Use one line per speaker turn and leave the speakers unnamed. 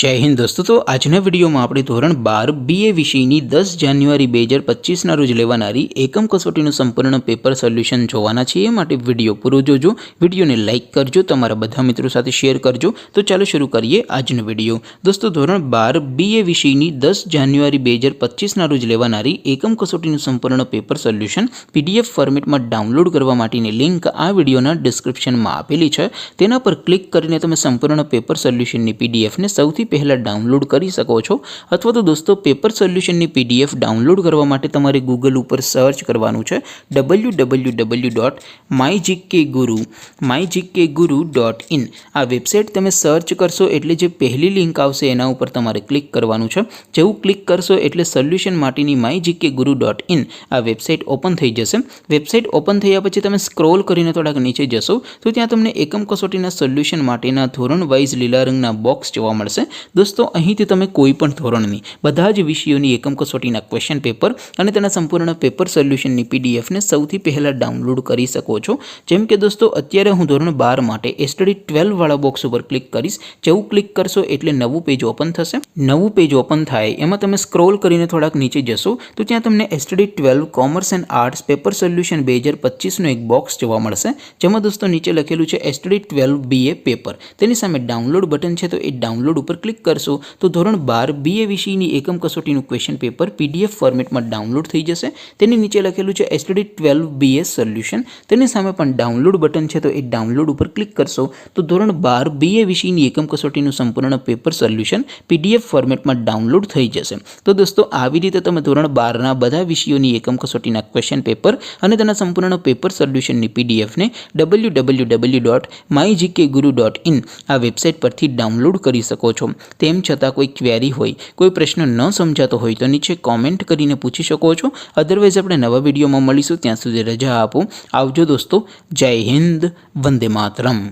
जय हिंद दोस्तों। तो आजना विडियो में આપણે ધોરણ 12 बीए વિષયની 10 જાન્યુઆરી 2025 ના રોજ લેવાનારી એકમ કસોટીનું સંપૂર્ણ પેપર સોલ્યુશન જોવાના છીએ। માટે વિડિયો પૂરો જોજો, વિડિયોને લાઈક કરજો, તમારા બધા મિત્રો સાથે શેર કરજો। તો ચાલો શરૂ કરીએ આજનો વિડિયો। દોસ્તો ધોરણ 12 बीए વિષયની 10 જાન્યુઆરી 2025 ના રોજ લેવાનારી એકમ કસોટીનું સંપૂર્ણ પેપર સોલ્યુશન પીડીએફ ફોર્મેટમાં ડાઉનલોડ કરવા માટેની લિંક આ વિડિયોના ડિસ્ક્રિપ્શનમાં આપેલી છે। તેના પર ક્લિક કરીને તમે સંપૂર્ણ પેપર સોલ્યુશનની પીડીએફ ને સૌથી पहला डाउनलॉड कर सको छो। अथवा तो दोस्तों पेपर सोल्यूशन की पीडीएफ डाउनलॉड करवा माटे तमारे गूगल पर सर्च करवानुं छे www.mygkguru.in। आ वेबसाइट तमे सर्च करशो एटले जे पहली लिंक आवशे एना उपर तमारे क्लिक करवानुं छे। जेवुं क्लिक करशो एटले सोल्यूशन माटेनी mygkguru.in आ वेबसाइट ओपन थई जशे। वेबसाइट ओपन थया पछी तमे स्क्रॉल करीने थोड़ाक नीचे जशो तो त्यां तमने एकम कसोटीना सोल्यूशन माटेना धोरण वाइज लीला रंगना बॉक्स जोवा मळशे। दोस्तों અહીંથી તમે કોઈ પણ ધોરણની બધા જ વિષયોની એકમ કસોટીના ક્વેશ્ચન પેપર અને તેના સંપૂર્ણ પેપર સોલ્યુશનની પીડીએફ ને સૌથી પહેલા ડાઉનલોડ કરી શકો છો। જેમ કે દોસ્તો અત્યારે હું ધોરણ 12 માટે સ્ટડી 12 વાળા બોક્સ ઉપર ક્લિક કરીશ। જેવું ક્લિક કરશો એટલે નવું પેજ ઓપન થશે। નવું પેજ ઓપન થાય એમાં તમે સ્ક્રોલ કરીને થોડાક નીચે જશો તો ત્યાં તમને study 12 commerce and arts paper solution 2025 નો એક બોક્સ જોવા મળશે। જેમાં દોસ્તો નીચે લખેલું છે સ્ટડી 12 બીએ પેપર। તેની સામે ડાઉનલોડ બટન છે તો એ ડાઉનલોડ ઉપર क्लिक करशो तो धोरण 12 बीए विषयनी एकम कसोटीનું क्वेश्चन पेपर पीडीएफ फॉर्मेट में डाउनलॉड थई जशे। तेनी नीचे लखेलुं छे स्टडी 12 बीए सोल्यूशन। तेनी सामे पण डाउनलॉड बटन छे तो ए डाउनलॉड पर क्लिक करशो तो धोरण 12 बीए विषयनी एकम कसोटीનું संपूर्ण पेपर सोल्यूशन पीडीएफ फॉर्मेट में डाउनलॉड थई जशे। तो दोस्तों આવી રીતે તમે ધોરણ 12 ના બધા વિષયોની એકમ કસોટીના ક્વેશ્ચન પેપર અને તેના સંપૂર્ણ પેપર સોલ્યુશનની પીડીએફ ને www.mygkguru.in આ વેબસાઇટ પરથી ડાઉનલોડ કરી શકો છો। तेम छतां कोई क्वेरी होय, कोई प्रश्न न समझातो होय तो नीचे कॉमेंट करीने पूछी शको छो। अदरवाइज आपणे नवा विडियोमां मळीशुं, त्यां सुधी रजा आपो। आवजो दोस्तों। जय हिंद, वंदे मातरम।